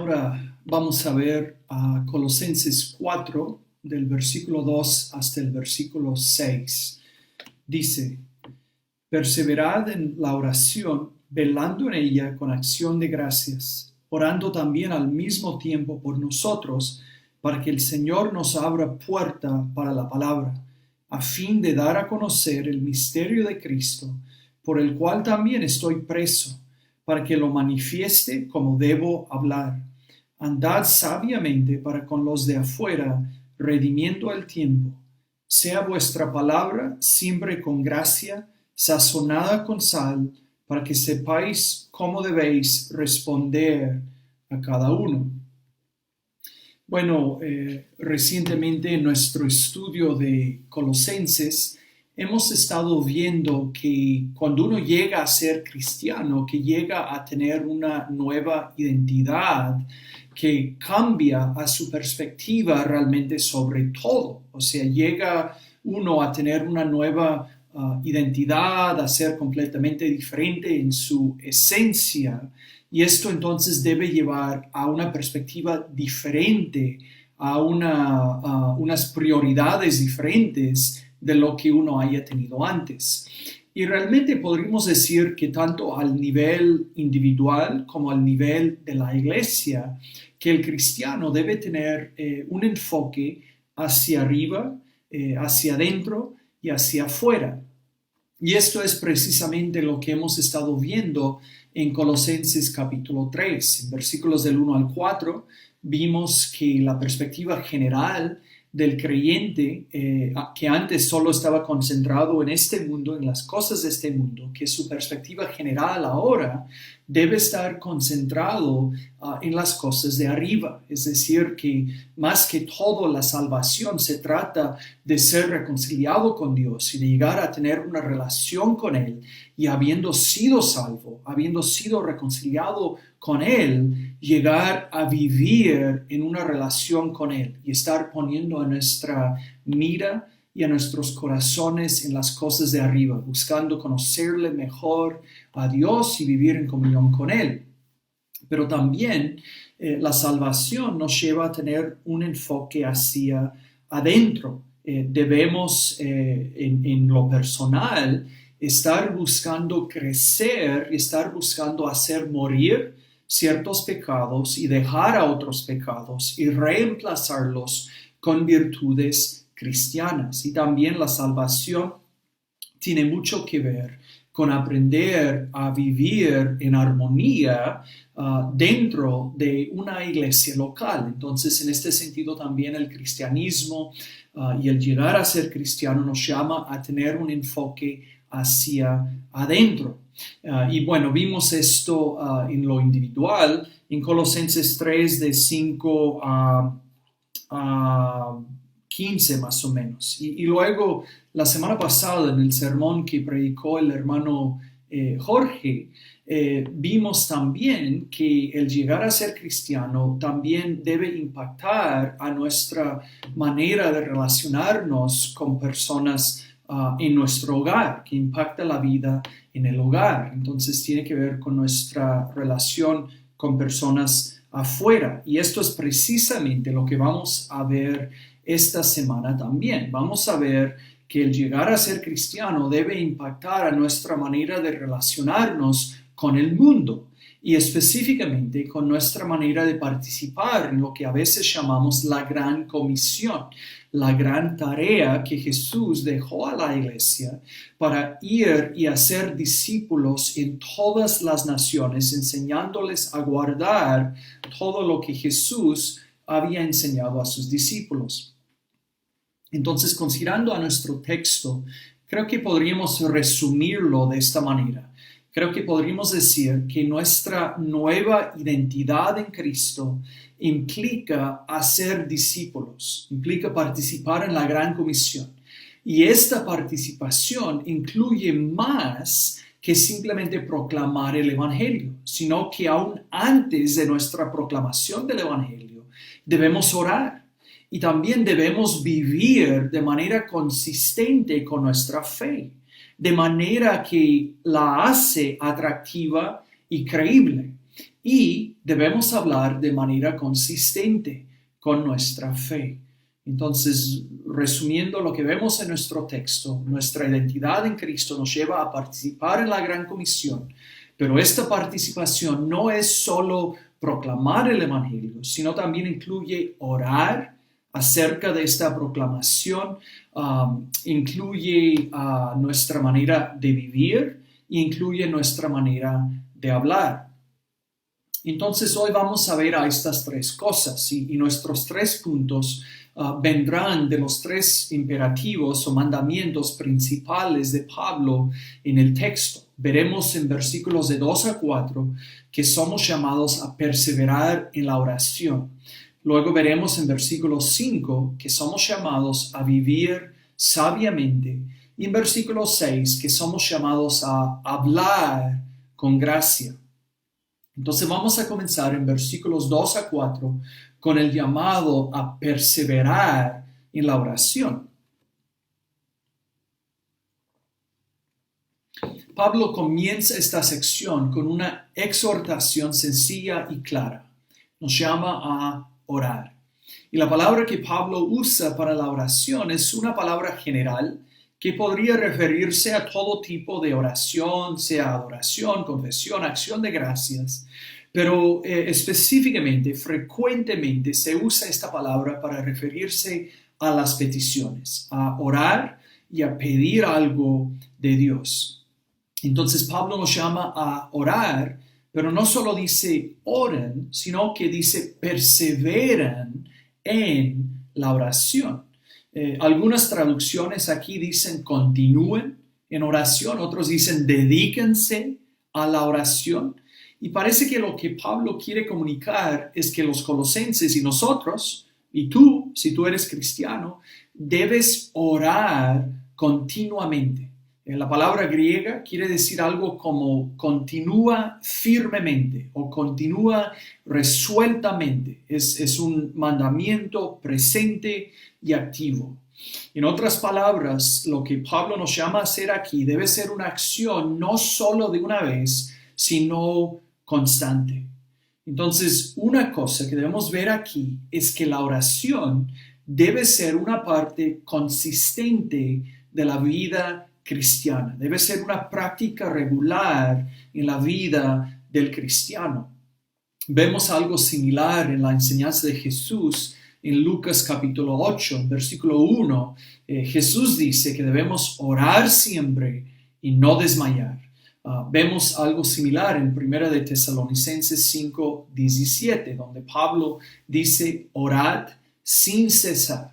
Ahora vamos a ver a Colosenses 4, del versículo 2 hasta el versículo 6. Dice: perseverad en la oración, velando en ella con acción de gracias, orando también al mismo tiempo por nosotros, para que el Señor nos abra puerta para la palabra, a fin de dar a conocer el misterio de Cristo, por el cual también estoy preso, para que lo manifieste como debo hablar. Andad sabiamente para con los de afuera, redimiendo el tiempo. Sea vuestra palabra siempre con gracia, sazonada con sal, para que sepáis cómo debéis responder a cada uno. Bueno, recientemente en nuestro estudio de Colosenses hemos estado viendo que cuando uno llega a ser cristiano, que llega a tener una nueva identidad, que cambia a su perspectiva realmente sobre todo. O sea, llega uno a tener una nueva identidad, a ser completamente diferente en su esencia. Y esto entonces debe llevar a una perspectiva diferente, a unas prioridades diferentes de lo que uno haya tenido antes. Y realmente podríamos decir que tanto al nivel individual como al nivel de la iglesia, que el cristiano debe tener un enfoque hacia arriba, hacia adentro y hacia afuera. Y esto es precisamente lo que hemos estado viendo en Colosenses capítulo 3, en versículos del 1 al 4, vimos que la perspectiva general del creyente, que antes solo estaba concentrado en este mundo, en las cosas de este mundo, que su perspectiva general ahora debe estar concentrado en las cosas de arriba. Es decir, que más que todo la salvación se trata de ser reconciliado con Dios y de llegar a tener una relación con Él, y habiendo sido salvo, habiendo sido reconciliado con Él, llegar a vivir en una relación con Él y estar poniendo a nuestra mira y a nuestros corazones en las cosas de arriba, buscando conocerle mejor a Dios y vivir en comunión con Él. Pero también la salvación nos lleva a tener un enfoque hacia adentro. Debemos en lo personal estar buscando crecer y estar buscando hacer morir ciertos pecados y dejar a otros pecados y reemplazarlos con virtudes cristianas. Y también la salvación tiene mucho que ver con aprender a vivir en armonía dentro de una iglesia local. Entonces, en este sentido también el cristianismo y el llegar a ser cristiano nos llama a tener un enfoque hacia adentro. Y bueno, vimos esto en lo individual, en Colosenses 3, de 5 a 15 más o menos. Y luego, la semana pasada, en el sermón que predicó el hermano Jorge, vimos también que el llegar a ser cristiano también debe impactar a nuestra manera de relacionarnos con personas en nuestro hogar, que impacta la vida en el hogar. Entonces tiene que ver con nuestra relación con personas afuera. Y esto es precisamente lo que vamos a ver esta semana también. Vamos a ver que el llegar a ser cristiano debe impactar a nuestra manera de relacionarnos con el mundo y específicamente con nuestra manera de participar en lo que a veces llamamos la gran comisión, la gran tarea que Jesús dejó a la iglesia para ir y hacer discípulos en todas las naciones, enseñándoles a guardar todo lo que Jesús había enseñado a sus discípulos. Entonces, considerando a nuestro texto, creo que podríamos resumirlo de esta manera. Creo que podríamos decir que nuestra nueva identidad en Cristo implica hacer discípulos, implica participar en la gran comisión. Y esta participación incluye más que simplemente proclamar el Evangelio, sino que aún antes de nuestra proclamación del Evangelio debemos orar y también debemos vivir de manera consistente con nuestra fe, de manera que la hace atractiva y creíble. Y debemos hablar de manera consistente con nuestra fe. Entonces, resumiendo lo que vemos en nuestro texto, nuestra identidad en Cristo nos lleva a participar en la gran comisión, pero esta participación no es solo proclamar el Evangelio, sino también incluye orar acerca de esta proclamación, incluye nuestra manera de vivir e incluye nuestra manera de hablar. Entonces hoy vamos a ver a estas tres cosas y nuestros tres puntos vendrán de los tres imperativos o mandamientos principales de Pablo en el texto. Veremos en versículos de 2 a 4 que somos llamados a perseverar en la oración. Luego veremos en versículo 5 que somos llamados a vivir sabiamente. Y en versículo 6 que somos llamados a hablar con gracia. Entonces vamos a comenzar en versículos 2 a 4 con el llamado a perseverar en la oración. Pablo comienza esta sección con una exhortación sencilla y clara. Nos llama a orar. Y la palabra que Pablo usa para la oración es una palabra general que podría referirse a todo tipo de oración, sea adoración, confesión, acción de gracias. Pero específicamente, frecuentemente se usa esta palabra para referirse a las peticiones, a orar y a pedir algo de Dios. Entonces Pablo nos llama a orar, pero no solo dice oren, sino que dice perseveran en la oración. Algunas traducciones aquí dicen continúen en oración, otros dicen dedíquense a la oración. Y parece que lo que Pablo quiere comunicar es que los colosenses y nosotros, y tú, si tú eres cristiano, debes orar continuamente. La palabra griega quiere decir algo como continúa firmemente o continúa resueltamente. Es un mandamiento presente y activo. En otras palabras, lo que Pablo nos llama a hacer aquí debe ser una acción no solo de una vez, sino constante. Entonces, una cosa que debemos ver aquí es que la oración debe ser una parte consistente de la vida cristiana. Debe ser una práctica regular en la vida del cristiano. Vemos algo similar en la enseñanza de Jesús en Lucas capítulo 8, versículo 1. Jesús dice que debemos orar siempre y no desmayar. Vemos algo similar en 1 de Tesalonicenses 5, 17, donde Pablo dice orad sin cesar.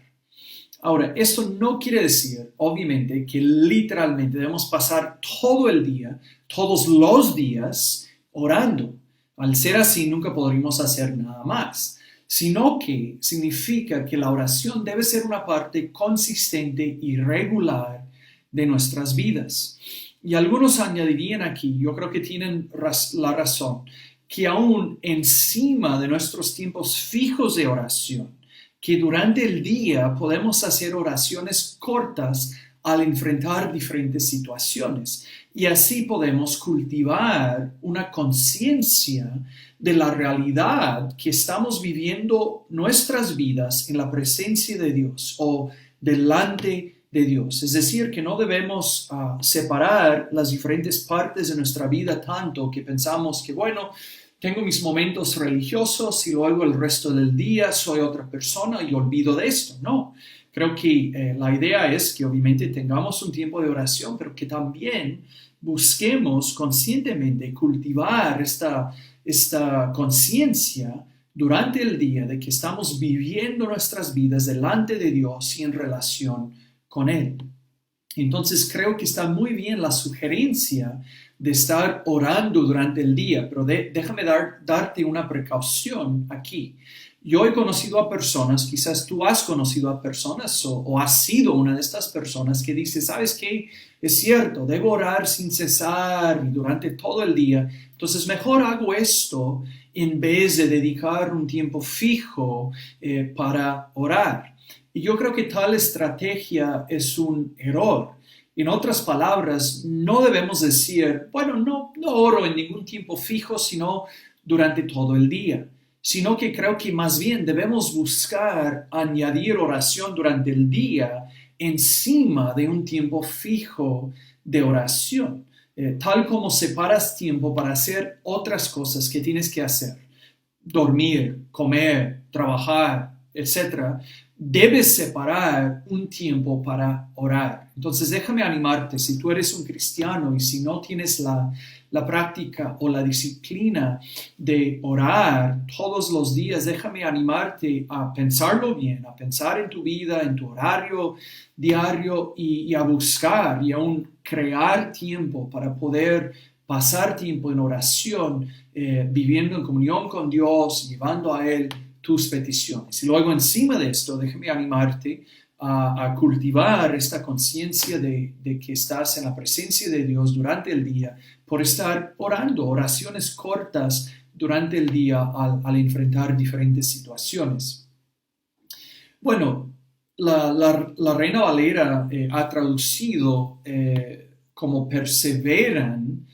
Ahora, esto no quiere decir, obviamente, que literalmente debemos pasar todo el día, todos los días, orando. Al ser así, nunca podríamos hacer nada más, sino que significa que la oración debe ser una parte consistente y regular de nuestras vidas. Y algunos añadirían aquí, yo creo que tienen la razón, que aún encima de nuestros tiempos fijos de oración, que durante el día podemos hacer oraciones cortas al enfrentar diferentes situaciones y así podemos cultivar una conciencia de la realidad que estamos viviendo nuestras vidas en la presencia de Dios o delante de Dios. Es decir, que no debemos separar las diferentes partes de nuestra vida tanto que pensamos que, bueno, tengo mis momentos religiosos y luego el resto del día soy otra persona y olvido de esto. No, creo que la idea es que obviamente tengamos un tiempo de oración, pero que también busquemos conscientemente cultivar esta conciencia durante el día de que estamos viviendo nuestras vidas delante de Dios y en relación con Él. Entonces creo que está muy bien la sugerencia de estar orando durante el día, pero déjame darte una precaución aquí. Yo he conocido a personas, quizás tú has conocido a personas o has sido una de estas personas que dice, ¿sabes qué? Es cierto, debo orar sin cesar y durante todo el día, entonces mejor hago esto en vez de dedicar un tiempo fijo para orar. Y yo creo que tal estrategia es un error. En otras palabras, no debemos decir, bueno, no oro en ningún tiempo fijo, sino durante todo el día, sino que creo que más bien debemos buscar añadir oración durante el día encima de un tiempo fijo de oración, tal como separas tiempo para hacer otras cosas que tienes que hacer, dormir, comer, trabajar, etcétera. Debes separar un tiempo para orar. Entonces déjame animarte, si tú eres un cristiano y si no tienes la práctica o la disciplina de orar todos los días, déjame animarte a pensarlo bien, a pensar en tu vida, en tu horario diario y a buscar y aún crear tiempo para poder pasar tiempo en oración, viviendo en comunión con Dios, llevando a Él tus peticiones. Y luego encima de esto, déjame animarte a cultivar esta conciencia de que estás en la presencia de Dios durante el día por estar orando, oraciones cortas durante el día al enfrentar diferentes situaciones. Bueno, la Reina Valera ha traducido como perseveran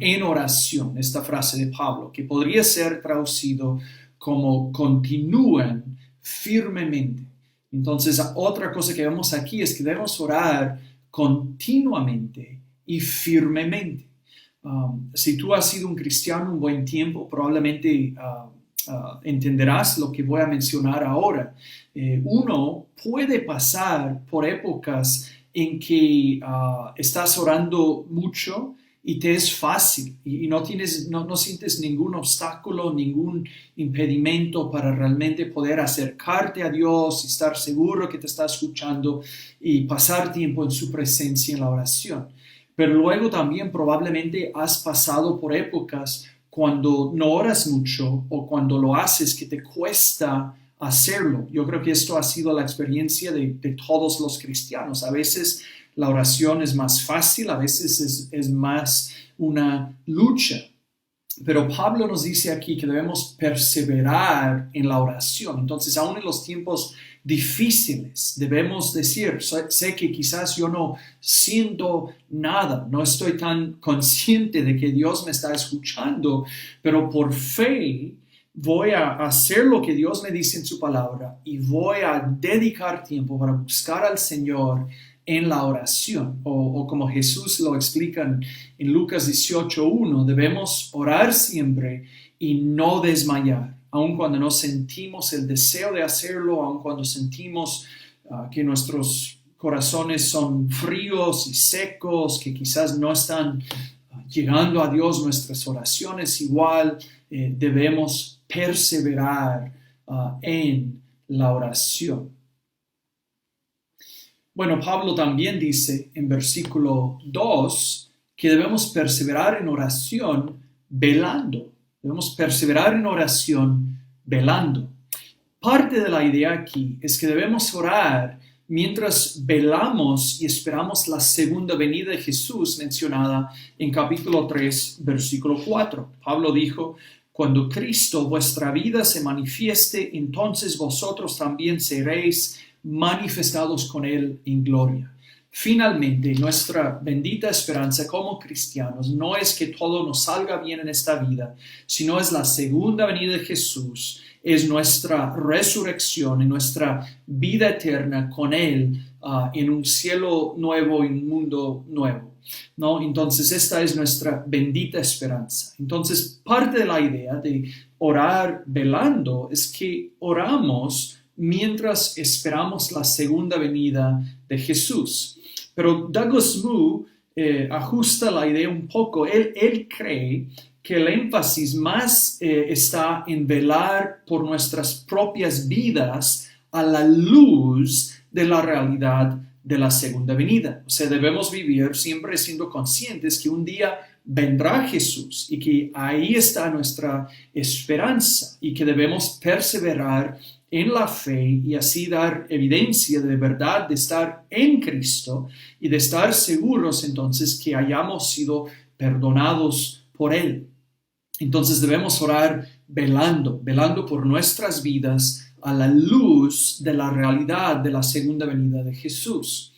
en oración, esta frase de Pablo, que podría ser traducido como continúan firmemente. Entonces, otra cosa que vemos aquí es que debemos orar continuamente y firmemente. Si tú has sido un cristiano un buen tiempo, probablemente entenderás lo que voy a mencionar ahora. Uno puede pasar por épocas en que estás orando mucho y te es fácil y no sientes ningún obstáculo, ningún impedimento para realmente poder acercarte a Dios y estar seguro que te está escuchando y pasar tiempo en su presencia en la oración. Pero luego también probablemente has pasado por épocas cuando no oras mucho o cuando lo haces que te cuesta hacerlo. Yo creo que esto ha sido la experiencia de todos los cristianos. A veces la oración es más fácil, a veces es más una lucha. Pero Pablo nos dice aquí que debemos perseverar en la oración. Entonces, aún en los tiempos difíciles, debemos decir, sé que quizás yo no siento nada, no estoy tan consciente de que Dios me está escuchando, pero por fe voy a hacer lo que Dios me dice en su palabra y voy a dedicar tiempo para buscar al Señor en la oración, o como Jesús lo explica en Lucas 18:1, debemos orar siempre y no desmayar, aun cuando no sentimos el deseo de hacerlo, aun cuando sentimos que nuestros corazones son fríos y secos, que quizás no están llegando a Dios nuestras oraciones, igual debemos perseverar en la oración. Bueno, Pablo también dice en versículo 2 que debemos perseverar en oración velando. Debemos perseverar en oración velando. Parte de la idea aquí es que debemos orar mientras velamos y esperamos la segunda venida de Jesús mencionada en capítulo 3, versículo 4. Pablo dijo, cuando Cristo vuestra vida se manifieste, entonces vosotros también seréis manifestados con Él en gloria. Finalmente, nuestra bendita esperanza como cristianos no es que todo nos salga bien en esta vida, sino es la segunda venida de Jesús, es nuestra resurrección y nuestra vida eterna con Él en un cielo nuevo y un mundo nuevo, ¿no? Entonces, esta es nuestra bendita esperanza. Entonces, parte de la idea de orar velando es que oramos mientras esperamos la segunda venida de Jesús. Pero Douglas Moo ajusta la idea un poco. Él cree que el énfasis más está en velar por nuestras propias vidas a la luz de la realidad de la segunda venida. O sea, debemos vivir siempre siendo conscientes que un día vendrá Jesús y que ahí está nuestra esperanza y que debemos perseverar en la fe y así dar evidencia de verdad de estar en Cristo y de estar seguros entonces que hayamos sido perdonados por Él. Entonces debemos orar velando por nuestras vidas a la luz de la realidad de la segunda venida de Jesús.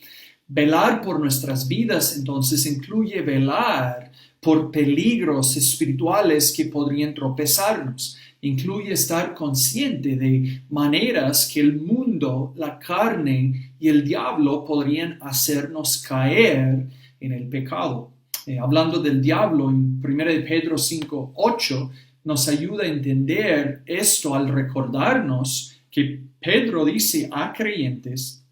Velar por nuestras vidas entonces incluye velar por peligros espirituales que podrían tropezarnos. Incluye estar consciente de maneras que el mundo, la carne y el diablo podrían hacernos caer en el pecado. Hablando del diablo, en 1 Pedro 5:8 nos ayuda a entender esto al recordarnos que Pedro dice a creyentes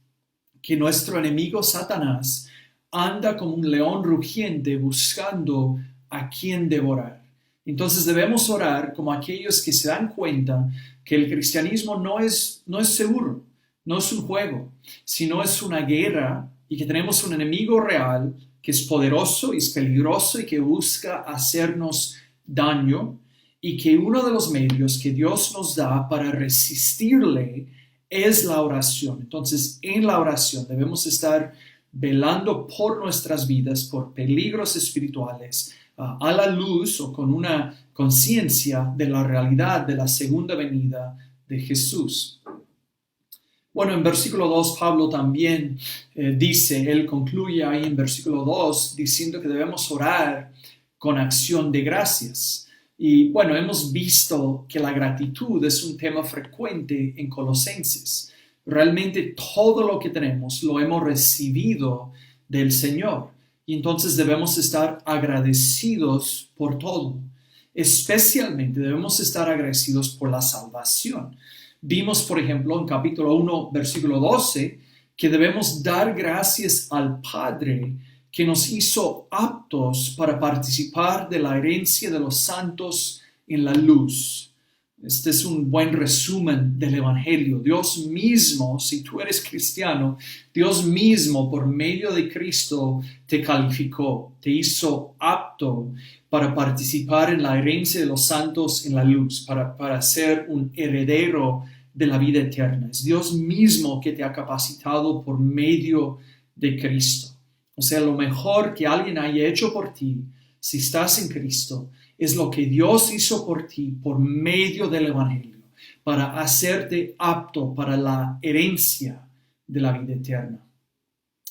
que nuestro enemigo Satanás anda como un león rugiente buscando a quien devorar. Entonces debemos orar como aquellos que se dan cuenta que el cristianismo no es seguro, no es un juego, sino es una guerra y que tenemos un enemigo real que es poderoso y es peligroso y que busca hacernos daño, y que uno de los medios que Dios nos da para resistirle es la oración. Entonces, en la oración debemos estar velando por nuestras vidas, por peligros espirituales, a la luz o con una conciencia de la realidad de la segunda venida de Jesús. Bueno, en versículo 2 Pablo también dice, él concluye ahí en versículo 2 diciendo que debemos orar con acción de gracias. Y bueno, hemos visto que la gratitud es un tema frecuente en Colosenses. Realmente todo lo que tenemos lo hemos recibido del Señor. Y entonces debemos estar agradecidos por todo. Especialmente debemos estar agradecidos por la salvación. Vimos, por ejemplo, en capítulo 1, versículo 12, que debemos dar gracias al Padre que nos hizo aptos para participar de la herencia de los santos en la luz. Este es un buen resumen del Evangelio. Dios mismo, si tú eres cristiano, Dios mismo por medio de Cristo te calificó, te hizo apto para participar en la herencia de los santos en la luz, para ser un heredero de la vida eterna. Es Dios mismo que te ha capacitado por medio de Cristo. O sea, lo mejor que alguien haya hecho por ti, si estás en Cristo, es lo que Dios hizo por ti por medio del Evangelio, para hacerte apto para la herencia de la vida eterna.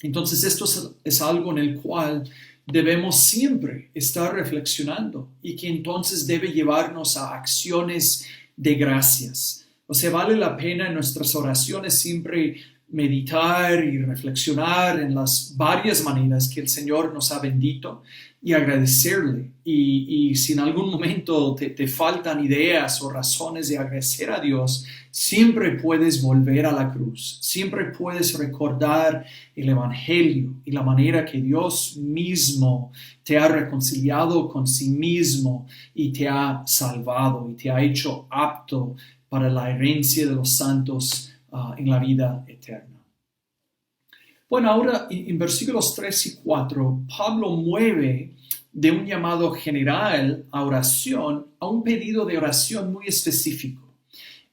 Entonces, esto es algo en el cual debemos siempre estar reflexionando y que entonces debe llevarnos a acciones de gracias. O sea, vale la pena en nuestras oraciones siempre meditar y reflexionar en las varias maneras que el Señor nos ha bendito y agradecerle. Y si en algún momento te faltan ideas o razones de agradecer a Dios, siempre puedes volver a la cruz. Siempre puedes recordar el Evangelio y la manera que Dios mismo te ha reconciliado con sí mismo y te ha salvado y te ha hecho apto para la herencia de los santos en la vida eterna. Bueno, ahora en versículos 3 y 4, Pablo mueve de un llamado general a oración a un pedido de oración muy específico.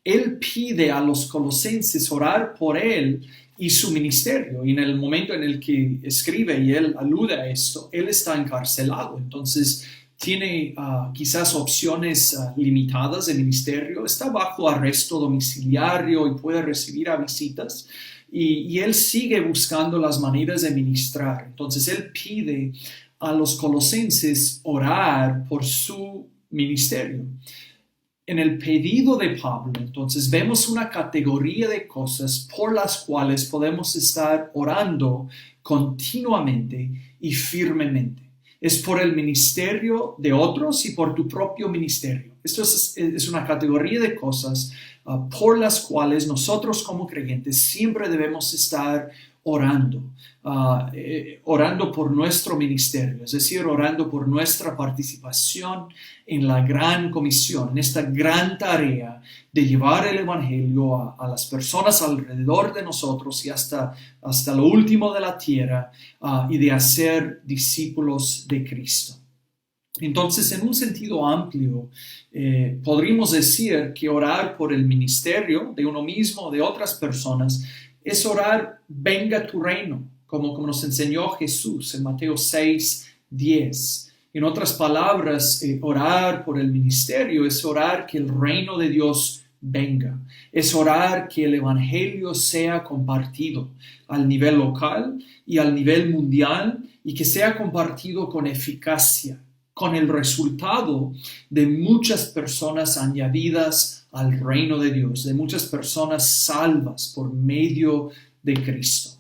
Él pide a los colosenses orar por él y su ministerio. Y en el momento en el que escribe y él alude a esto, él está encarcelado. Entonces tiene quizás opciones limitadas de ministerio, está bajo arresto domiciliario y puede recibir a visitas, y él sigue buscando las maneras de ministrar. Entonces él pide a los colosenses orar por su ministerio. En el pedido de Pablo, entonces vemos una categoría de cosas por las cuales podemos estar orando continuamente y firmemente. Es por el ministerio de otros y por tu propio ministerio. Esto es una categoría de cosas por las cuales nosotros como creyentes siempre debemos estar orando. Orando por nuestro ministerio, es decir, orando por nuestra participación en la gran comisión, en esta gran tarea de llevar el Evangelio a las personas alrededor de nosotros y hasta lo último de la tierra, y de hacer discípulos de Cristo. Entonces, en un sentido amplio, podríamos decir que orar por el ministerio de uno mismo, de otras personas, es orar, venga tu reino, como nos enseñó Jesús en Mateo 6:10. En otras palabras, orar por el ministerio es orar que el reino de Dios venga. Es orar que el Evangelio sea compartido al nivel local y al nivel mundial, y que sea compartido con eficacia, con el resultado de muchas personas añadidas al reino de Dios, de muchas personas salvas por medio de Cristo.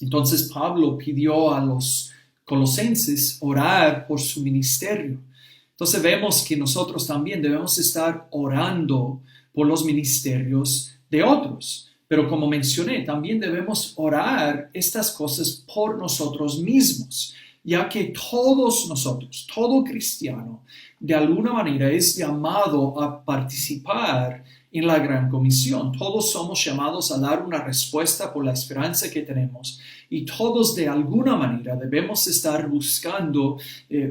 Entonces Pablo pidió a los colosenses orar por su ministerio. Entonces vemos que nosotros también debemos estar orando por los ministerios de otros. Pero como mencioné, también debemos orar estas cosas por nosotros mismos, ya que todos nosotros, todo cristiano, de alguna manera es llamado a participar en la gran comisión. Todos somos llamados a dar una respuesta por la esperanza que tenemos y todos de alguna manera debemos estar buscando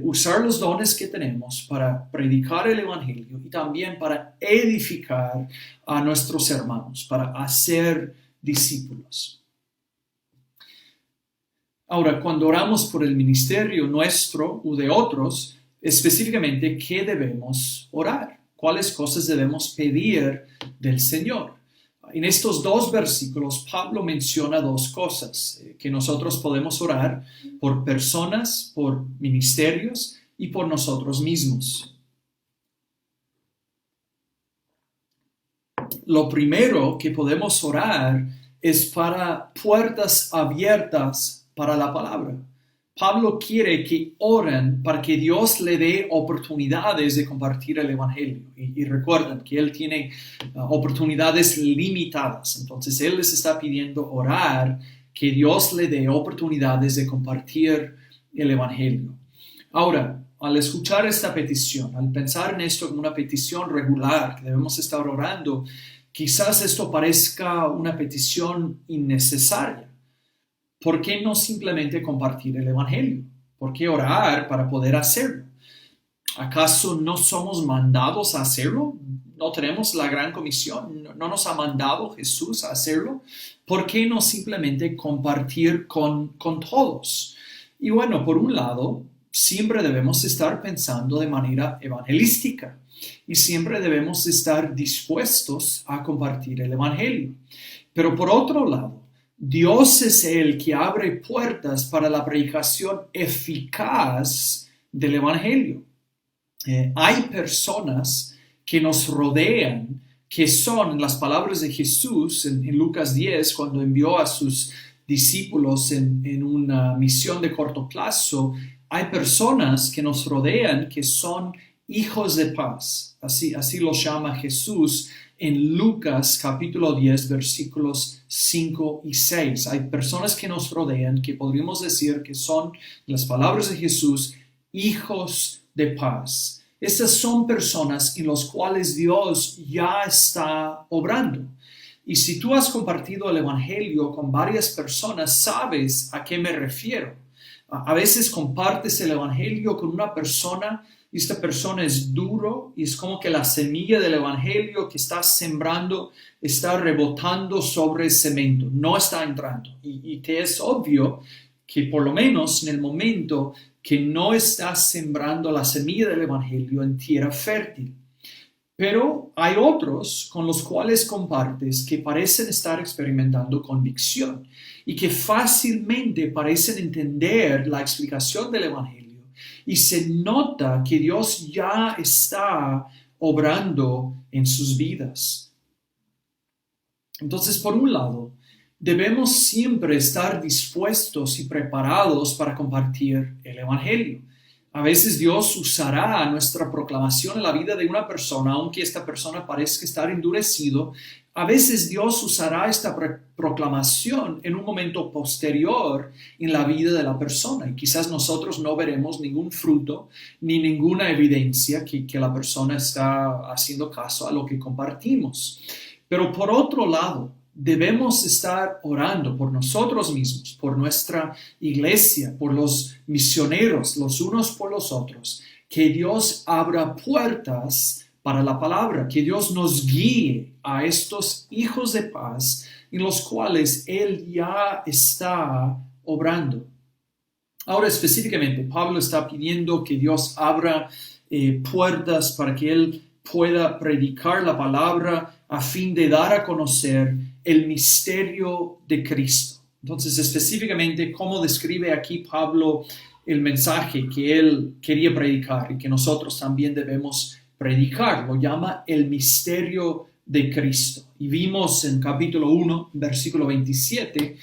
usar los dones que tenemos para predicar el evangelio y también para edificar a nuestros hermanos, para hacer discípulos. Ahora, cuando oramos por el ministerio nuestro u de otros, específicamente, ¿qué debemos orar? ¿Cuáles cosas debemos pedir del Señor? En estos dos versículos, Pablo menciona dos cosas que nosotros podemos orar por personas, por ministerios y por nosotros mismos. Lo primero que podemos orar es para puertas abiertas para la palabra. Pablo quiere que oren para que Dios le dé oportunidades de compartir el evangelio. Y recuerden que él tiene oportunidades limitadas. Entonces él les está pidiendo orar que Dios le dé oportunidades de compartir el evangelio. Ahora, al escuchar esta petición, al pensar en esto como una petición regular que debemos estar orando, quizás esto parezca una petición innecesaria. ¿Por qué no simplemente compartir el evangelio? ¿Por qué orar para poder hacerlo? ¿Acaso no somos mandados a hacerlo? ¿No tenemos la gran comisión? ¿No nos ha mandado Jesús a hacerlo? ¿Por qué no simplemente compartir con todos? Y bueno, por un lado, siempre debemos estar pensando de manera evangelística y siempre debemos estar dispuestos a compartir el evangelio. Pero por otro lado, Dios es el que abre puertas para la predicación eficaz del evangelio. Hay personas que nos rodean, que son las palabras de Jesús en Lucas 10, cuando envió a sus discípulos en una misión de corto plazo. Hay personas que nos rodean que son hijos de paz. Así los llama Jesús en Lucas capítulo 10, versículos 5 y 6. Hay personas que nos rodean que podríamos decir que son, las palabras de Jesús, hijos de paz. Estas son personas en las cuales Dios ya está obrando. Y si tú has compartido el evangelio con varias personas, sabes a qué me refiero. A veces compartes el evangelio con una persona y esta persona es duro y es como que la semilla del evangelio que estás sembrando está rebotando sobre el cemento, no está entrando. Y te es obvio que por lo menos en el momento que no estás sembrando la semilla del evangelio en tierra fértil. Pero hay otros con los cuales compartes que parecen estar experimentando convicción y que fácilmente parecen entender la explicación del evangelio. Y se nota que Dios ya está obrando en sus vidas. Entonces, por un lado, debemos siempre estar dispuestos y preparados para compartir el evangelio. A veces Dios usará nuestra proclamación en la vida de una persona, aunque esta persona parezca estar endurecido. A veces Dios usará esta proclamación en un momento posterior en la vida de la persona. Y quizás nosotros no veremos ningún fruto ni ninguna evidencia que la persona está haciendo caso a lo que compartimos. Pero por otro lado, debemos estar orando por nosotros mismos, por nuestra iglesia, por los misioneros, los unos por los otros, que Dios abra puertas para la palabra, que Dios nos guíe a estos hijos de paz en los cuales Él ya está obrando. Ahora específicamente, Pablo está pidiendo que Dios abra puertas para que Él pueda predicar la palabra a fin de dar a conocer el misterio de Cristo. Entonces, específicamente, ¿cómo describe aquí Pablo el mensaje que él quería predicar y que nosotros también debemos predicar. Lo llama el misterio de Cristo. Y vimos en capítulo 1, versículo 27,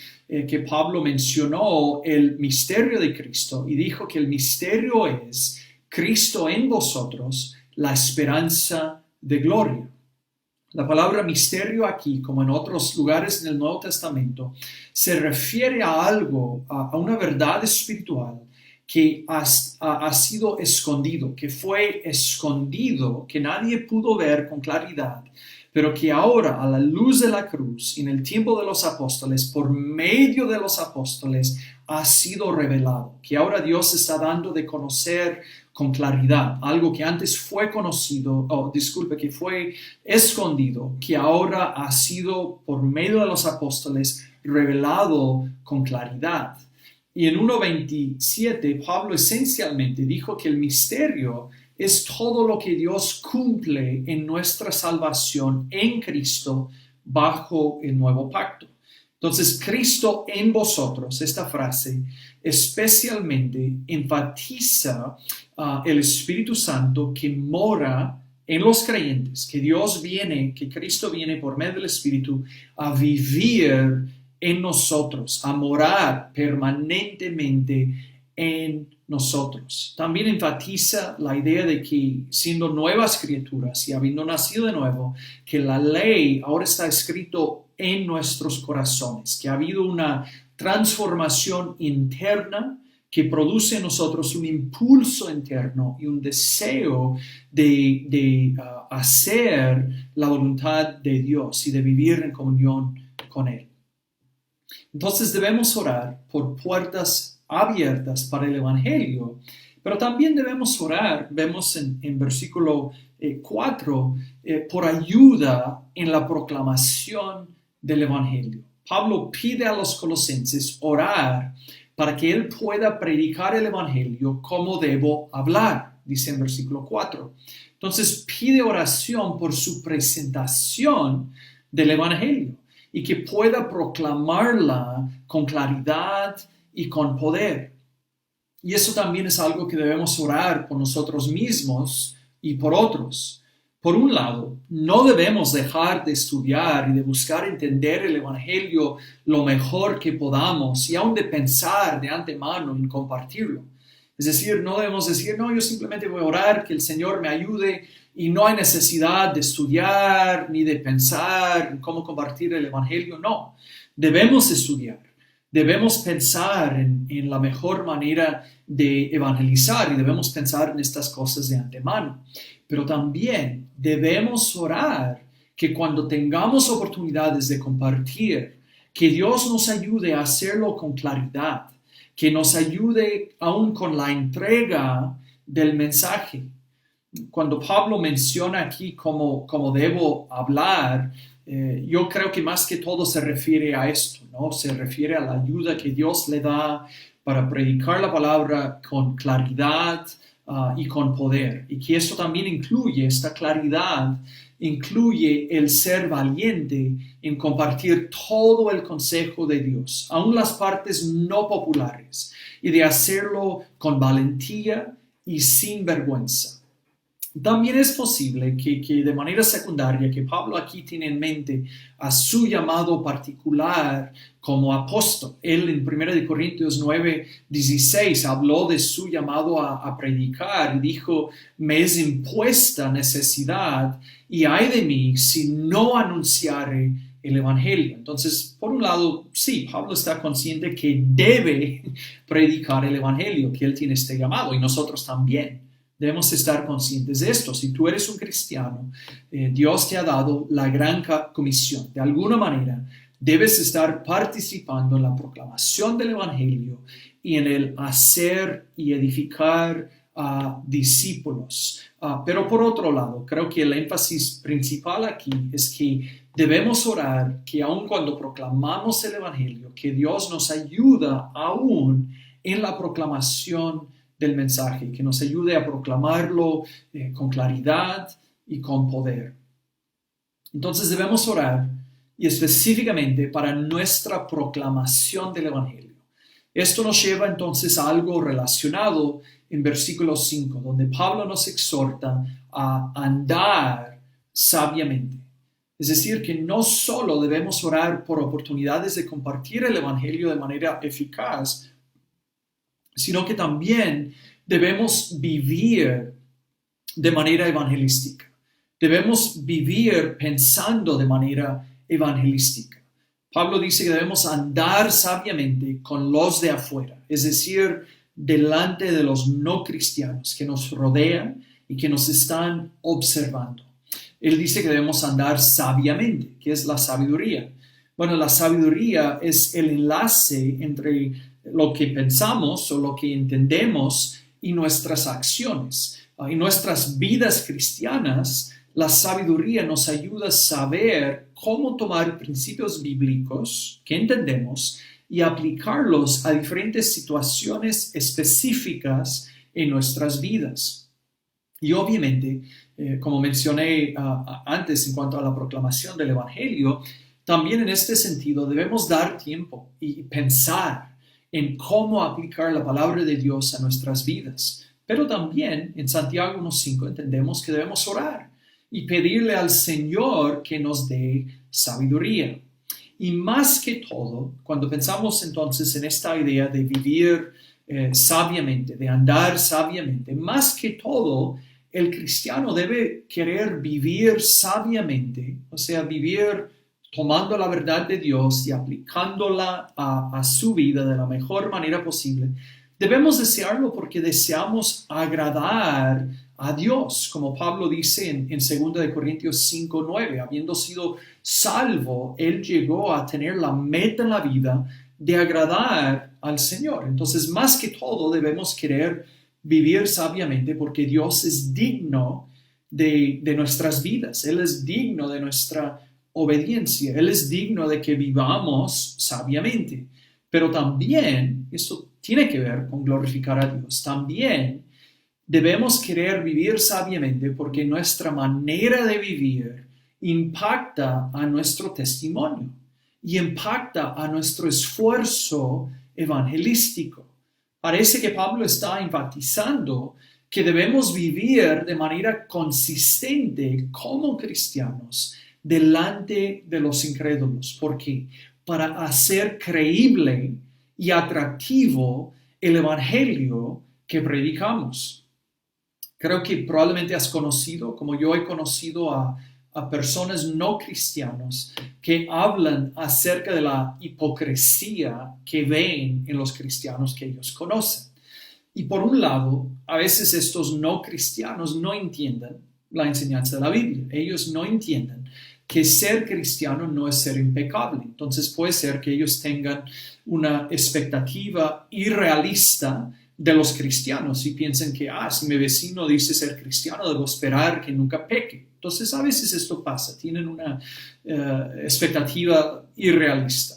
que Pablo mencionó el misterio de Cristo y dijo que el misterio es Cristo en vosotros, la esperanza de gloria. La palabra misterio aquí, como en otros lugares en el Nuevo Testamento, se refiere a algo, a una verdad espiritual que ha sido escondido, que fue escondido, que nadie pudo ver con claridad, pero que ahora a la luz de la cruz, en el tiempo de los apóstoles, por medio de los apóstoles, ha sido revelado, que ahora Dios está dando de conocer con claridad, algo que antes fue conocido, que fue escondido, que ahora ha sido por medio de los apóstoles revelado con claridad. Y en 1:27 Pablo esencialmente dijo que el misterio es todo lo que Dios cumple en nuestra salvación en Cristo bajo el nuevo pacto. Entonces, Cristo en vosotros, esta frase especialmente enfatiza el Espíritu Santo que mora en los creyentes, que Dios viene, que Cristo viene por medio del Espíritu a vivir en nosotros, a morar permanentemente en nosotros. También enfatiza la idea de que siendo nuevas criaturas y habiendo nacido de nuevo, que la ley ahora está escrito en nuestros corazones, que ha habido una transformación interna que produce en nosotros un impulso interno y un deseo de hacer la voluntad de Dios y de vivir en comunión con Él. Entonces debemos orar por puertas abiertas para el Evangelio, pero también debemos orar, vemos en versículo 4, por ayuda en la proclamación del Evangelio. Pablo pide a los colosenses orar para que él pueda predicar el Evangelio como debo hablar, dice en versículo 4. Entonces pide oración por su presentación del Evangelio y que pueda proclamarla con claridad y con poder. Y eso también es algo que debemos orar por nosotros mismos y por otros. Por un lado, no debemos dejar de estudiar y de buscar entender el Evangelio lo mejor que podamos y aún de pensar de antemano en compartirlo. Es decir, no debemos decir, no, yo simplemente voy a orar, que el Señor me ayude y no hay necesidad de estudiar ni de pensar en cómo compartir el Evangelio. No, debemos estudiar, debemos pensar en la mejor manera de evangelizar y debemos pensar en estas cosas de antemano. Pero también debemos orar que cuando tengamos oportunidades de compartir, que Dios nos ayude a hacerlo con claridad, que nos ayude aún con la entrega del mensaje. Cuando Pablo menciona aquí cómo debo hablar, yo creo que más que todo se refiere a esto, ¿no? Se refiere a la ayuda que Dios le da para predicar la palabra con claridad y con poder. Y que esto también incluye, esta claridad, incluye el ser valiente en compartir todo el consejo de Dios, aun las partes no populares, y de hacerlo con valentía y sin vergüenza. También es posible que de manera secundaria, que Pablo aquí tiene en mente a su llamado particular como apóstol. Él en 1 Corintios 9:16 habló de su llamado a predicar y dijo, me es impuesta necesidad y ay de mí si no anunciare el Evangelio. Entonces, por un lado, sí, Pablo está consciente que debe predicar el Evangelio, que él tiene este llamado y nosotros también. Debemos estar conscientes de esto. Si tú eres un cristiano, Dios te ha dado la gran comisión. De alguna manera, debes estar participando en la proclamación del Evangelio y en el hacer y edificar a discípulos. Pero por otro lado, creo que el énfasis principal aquí es que debemos orar que aun cuando proclamamos el Evangelio, que Dios nos ayuda aún en la proclamación del mensaje, que nos ayude a proclamarlo con claridad y con poder. Entonces debemos orar y específicamente para nuestra proclamación del Evangelio. Esto nos lleva entonces a algo relacionado en versículo 5, donde Pablo nos exhorta a andar sabiamente. Es decir, que no solo debemos orar por oportunidades de compartir el Evangelio de manera eficaz, sino que también debemos vivir de manera evangelística. Debemos vivir pensando de manera evangelística. Pablo dice que debemos andar sabiamente con los de afuera, es decir, delante de los no cristianos que nos rodean y que nos están observando. Él dice que debemos andar sabiamente, que es la sabiduría. Bueno, la sabiduría es el enlace entre lo que pensamos o lo que entendemos y nuestras acciones. En nuestras vidas cristianas, la sabiduría nos ayuda a saber cómo tomar principios bíblicos que entendemos y aplicarlos a diferentes situaciones específicas en nuestras vidas. Y obviamente, como mencioné antes en cuanto a la proclamación del Evangelio, también en este sentido debemos dar tiempo y pensar en cómo aplicar la palabra de Dios a nuestras vidas. Pero también en Santiago 1:5 entendemos que debemos orar y pedirle al Señor que nos dé sabiduría. Y más que todo, cuando pensamos entonces en esta idea de vivir sabiamente, de andar sabiamente, más que todo, el cristiano debe querer vivir sabiamente, o sea, vivir tomando la verdad de Dios y aplicándola a su vida de la mejor manera posible. Debemos desearlo porque deseamos agradar a Dios, como Pablo dice en 2 de Corintios 5:9, habiendo sido salvo, él llegó a tener la meta en la vida de agradar al Señor. Entonces, más que todo, debemos querer vivir sabiamente porque Dios es digno de nuestras vidas. Él es digno de nuestra obediencia. Él es digno de que vivamos sabiamente. Pero también, esto tiene que ver con glorificar a Dios, también debemos querer vivir sabiamente porque nuestra manera de vivir impacta a nuestro testimonio y impacta a nuestro esfuerzo evangelístico. Parece que Pablo está enfatizando que debemos vivir de manera consistente como cristianos delante de los incrédulos. ¿Por qué? Para hacer creíble y atractivo el evangelio que predicamos. Creo que probablemente has conocido, como yo he conocido a personas no cristianos que hablan acerca de la hipocresía que ven en los cristianos que ellos conocen. Y por un lado, a veces estos no cristianos no entienden la enseñanza de la Biblia. Ellos no entienden que ser cristiano no es ser impecable. Entonces puede ser que ellos tengan una expectativa irrealista de los cristianos y piensen que, si mi vecino dice ser cristiano, debo esperar que nunca peque. Entonces a veces esto pasa, tienen una expectativa irrealista.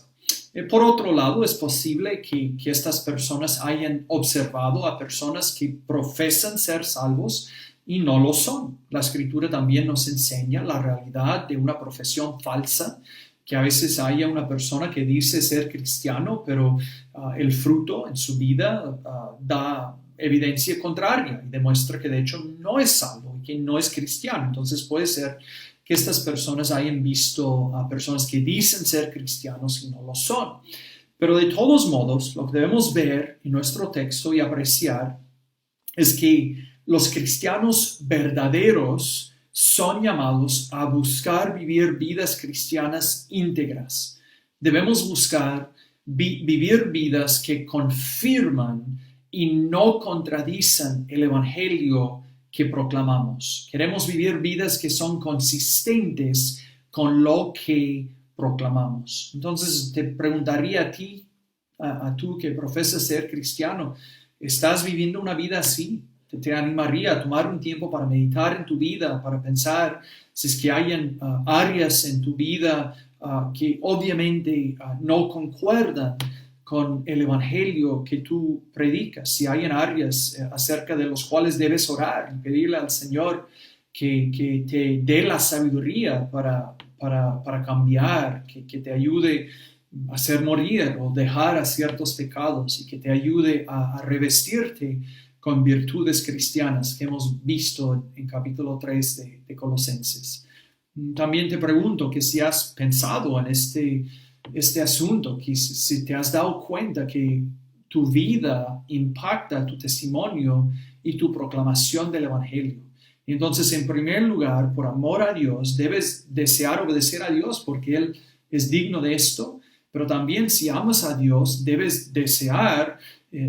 Por otro lado, es posible que estas personas hayan observado a personas que profesan ser salvos y no lo son. La Escritura también nos enseña la realidad de una profesión falsa, que a veces haya una persona que dice ser cristiano, pero el fruto en su vida da evidencia contraria y demuestra que de hecho no es salvo y que no es cristiano. Entonces puede ser que estas personas hayan visto a personas que dicen ser cristianos y no lo son. Pero de todos modos, lo que debemos ver en nuestro texto y apreciar es que los cristianos verdaderos son llamados a buscar vivir vidas cristianas íntegras. Debemos buscar vivir vidas que confirman y no contradicen el evangelio que proclamamos. Queremos vivir vidas que son consistentes con lo que proclamamos. Entonces te preguntaría a ti, a tú que profesas ser cristiano, ¿estás viviendo una vida así? Te animaría a tomar un tiempo para meditar en tu vida, para pensar si es que hayan áreas en tu vida que obviamente no concuerdan con el evangelio que tú predicas, si hayan áreas acerca de los cuales debes orar y pedirle al Señor que te dé la sabiduría para cambiar, que te ayude hacer morir o dejar a ciertos pecados y que te ayude a revestirte con virtudes cristianas que hemos visto en capítulo 3 de Colosenses. También te pregunto que si has pensado en este asunto, que si te has dado cuenta que tu vida impacta tu testimonio y tu proclamación del Evangelio. Entonces, en primer lugar, por amor a Dios, debes desear obedecer a Dios porque Él es digno de esto, pero también si amas a Dios, debes desear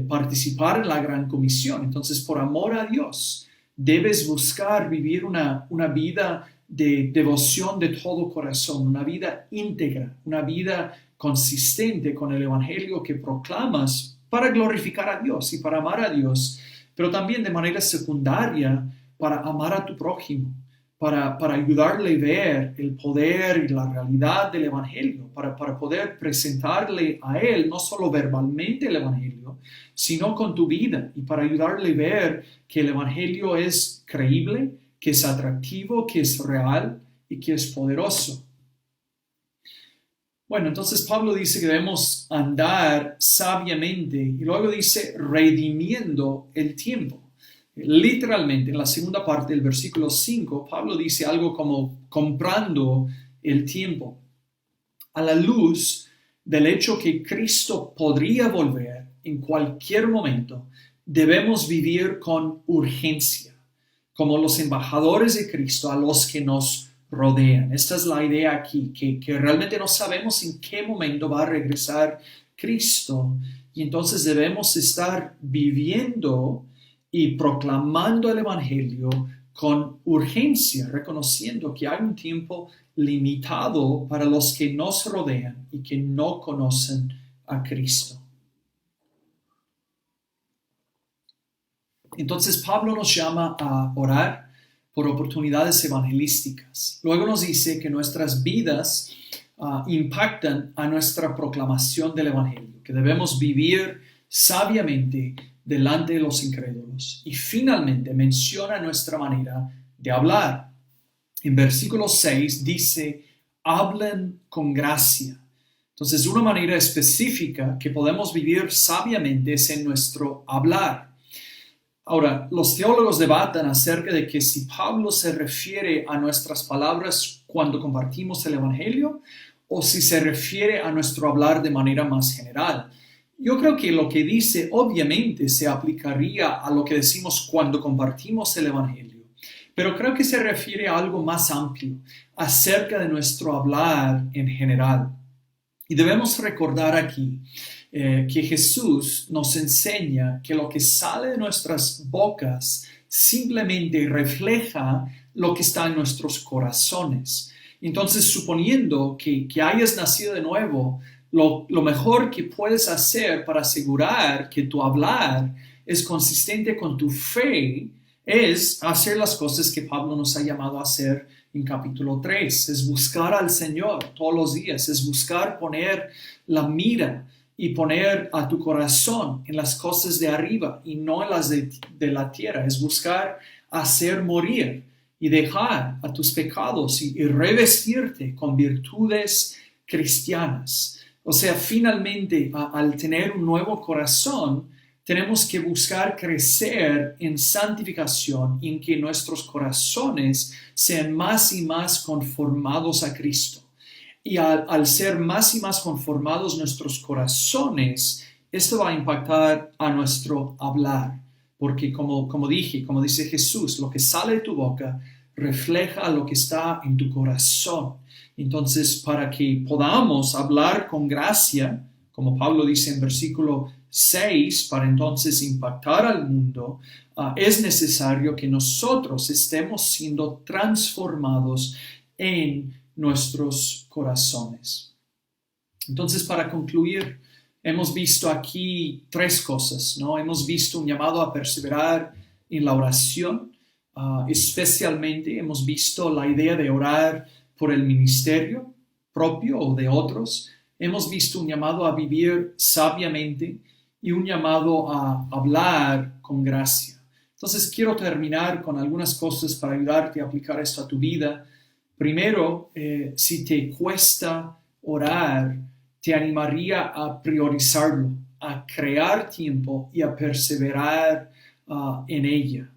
participar en la gran comisión. Entonces, por amor a Dios, debes buscar vivir una vida de devoción de todo corazón, una vida íntegra, una vida consistente con el Evangelio que proclamas para glorificar a Dios y para amar a Dios, pero también de manera secundaria para amar a tu prójimo, para ayudarle a ver el poder y la realidad del Evangelio, para poder presentarle a él no solo verbalmente el Evangelio, sino con tu vida y para ayudarle a ver que el Evangelio es creíble, que es atractivo, que es real y que es poderoso. Bueno, entonces Pablo dice que debemos andar sabiamente y luego dice redimiendo el tiempo. Literalmente, en la segunda parte del versículo 5, Pablo dice algo como comprando el tiempo. A la luz del hecho que Cristo podría volver en cualquier momento, debemos vivir con urgencia, como los embajadores de Cristo a los que nos rodean. Esta es la idea aquí, que realmente no sabemos en qué momento va a regresar Cristo y entonces debemos estar viviendo y proclamando el Evangelio con urgencia, reconociendo que hay un tiempo limitado para los que nos rodean y que no conocen a Cristo. Entonces Pablo nos llama a orar por oportunidades evangelísticas. Luego nos dice que nuestras vidas impactan a nuestra proclamación del Evangelio, que debemos vivir sabiamente delante de los incrédulos. Y finalmente menciona nuestra manera de hablar. En versículo 6 dice, hablen con gracia. Entonces, una manera específica que podemos vivir sabiamente es en nuestro hablar. Ahora, los teólogos debatan acerca de que si Pablo se refiere a nuestras palabras cuando compartimos el Evangelio o si se refiere a nuestro hablar de manera más general. Yo creo que lo que dice obviamente se aplicaría a lo que decimos cuando compartimos el Evangelio, pero creo que se refiere a algo más amplio acerca de nuestro hablar en general. Y debemos recordar aquí que Jesús nos enseña que lo que sale de nuestras bocas simplemente refleja lo que está en nuestros corazones. Entonces, suponiendo que hayas nacido de nuevo, lo mejor que puedes hacer para asegurar que tu hablar es consistente con tu fe es hacer las cosas que Pablo nos ha llamado a hacer en capítulo 3. Es buscar al Señor todos los días, es buscar poner la mira y poner a tu corazón en las cosas de arriba y no en las de la tierra. Es buscar hacer morir y dejar a tus pecados y revestirte con virtudes cristianas. O sea, finalmente, al tener un nuevo corazón, tenemos que buscar crecer en santificación y en que nuestros corazones sean más y más conformados a Cristo. Y al ser más y más conformados nuestros corazones, esto va a impactar a nuestro hablar. Porque como dice Jesús, lo que sale de tu boca refleja lo que está en tu corazón. Entonces, para que podamos hablar con gracia, como Pablo dice en versículo 6, para entonces impactar al mundo, es necesario que nosotros estemos siendo transformados en nuestros corazones. Entonces, para concluir, hemos visto aquí tres cosas, ¿no? Hemos visto un llamado a perseverar en la oración, especialmente hemos visto la idea de orar por el ministerio propio o de otros. Hemos visto un llamado a vivir sabiamente y un llamado a hablar con gracia. Entonces quiero terminar con algunas cosas para ayudarte a aplicar esto a tu vida. Primero, si te cuesta orar, te animaría a priorizarlo, a crear tiempo y a perseverar en ella.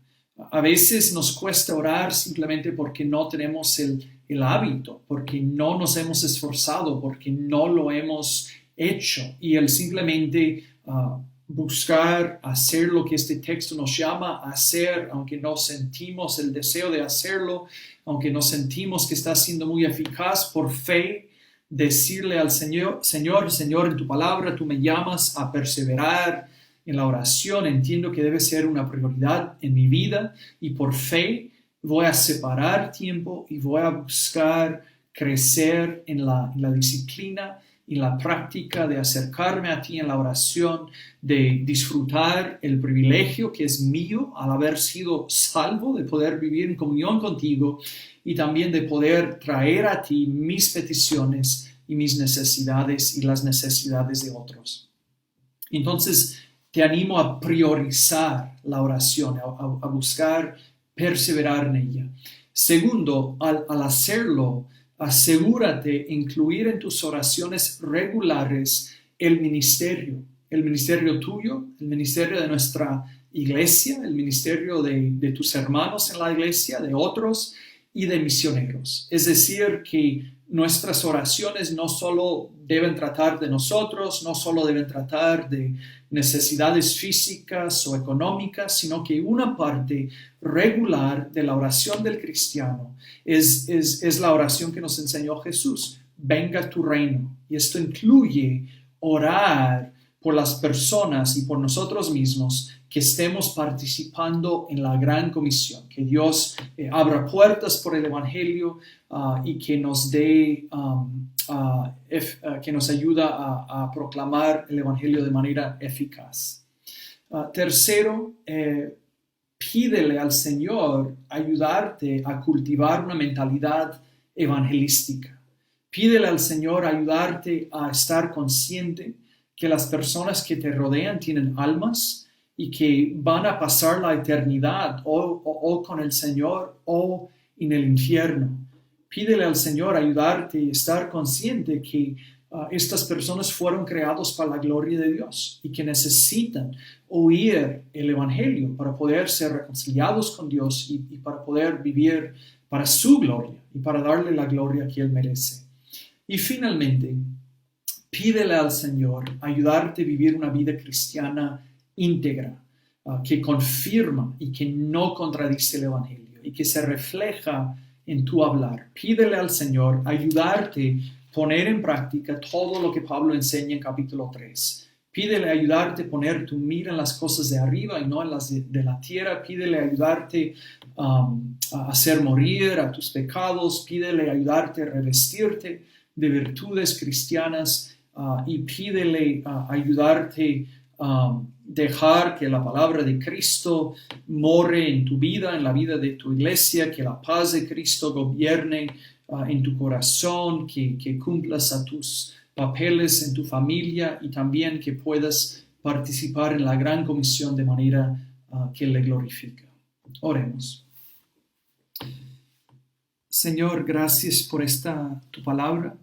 A veces nos cuesta orar simplemente porque no tenemos el hábito, porque no nos hemos esforzado, porque no lo hemos hecho. Y el simplemente buscar hacer lo que este texto nos llama a hacer, aunque no sentimos el deseo de hacerlo, aunque no sentimos que está siendo muy eficaz, por fe, decirle al Señor, Señor, en tu palabra tú me llamas a perseverar en la oración, entiendo que debe ser una prioridad en mi vida y por fe voy a separar tiempo y voy a buscar crecer en la disciplina y la práctica de acercarme a ti en la oración, de disfrutar el privilegio que es mío al haber sido salvo, de poder vivir en comunión contigo y también de poder traer a ti mis peticiones y mis necesidades y las necesidades de otros. Entonces, te animo a priorizar la oración, a buscar perseverar en ella. Segundo, al hacerlo, asegúrate de incluir en tus oraciones regulares el ministerio tuyo, el ministerio de nuestra iglesia, el ministerio de tus hermanos en la iglesia, de otros y de misioneros. Es decir, que nuestras oraciones no solo deben tratar de nosotros, no solo deben tratar de necesidades físicas o económicas, sino que una parte regular de la oración del cristiano es la oración que nos enseñó Jesús. Venga tu reino. Y esto incluye orar por las personas y por nosotros mismos que estemos participando en la gran comisión, que Dios abra puertas por el Evangelio y que nos dé, que nos ayuda a proclamar el Evangelio de manera eficaz. Tercero, pídele al Señor ayudarte a cultivar una mentalidad evangelística. Pídele al Señor ayudarte a estar consciente que las personas que te rodean tienen almas y que van a pasar la eternidad o con el Señor o en el infierno. Pídele al Señor ayudarte y estar consciente que estas personas fueron creados para la gloria de Dios y que necesitan oír el Evangelio para poder ser reconciliados con Dios y para poder vivir para su gloria y para darle la gloria que Él merece. Y finalmente, pídele al Señor ayudarte a vivir una vida cristiana íntegra, que confirma y que no contradice el Evangelio y que se refleja en tu hablar. Pídele al Señor ayudarte a poner en práctica todo lo que Pablo enseña en capítulo 3. Pídele ayudarte a poner tu mira en las cosas de arriba y no en las de la tierra. Pídele ayudarte a hacer morir a tus pecados. Pídele ayudarte a revestirte de virtudes cristianas y pídele ayudarte a dejar que la palabra de Cristo more en tu vida, en la vida de tu iglesia, que la paz de Cristo gobierne en tu corazón, que cumplas a tus papeles en tu familia y también que puedas participar en la gran comisión de manera que le glorifica. Oremos. Señor, gracias por tu palabra.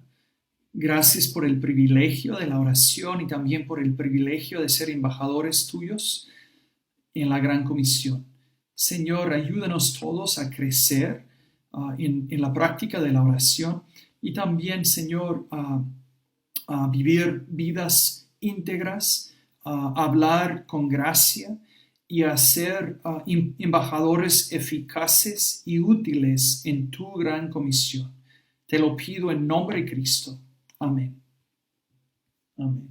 Gracias por el privilegio de la oración y también por el privilegio de ser embajadores tuyos en la gran comisión. Señor, ayúdanos todos a crecer en la práctica de la oración y también, Señor, a vivir vidas íntegras, a hablar con gracia y a ser embajadores eficaces y útiles en tu gran comisión. Te lo pido en nombre de Cristo. Amén. Amén.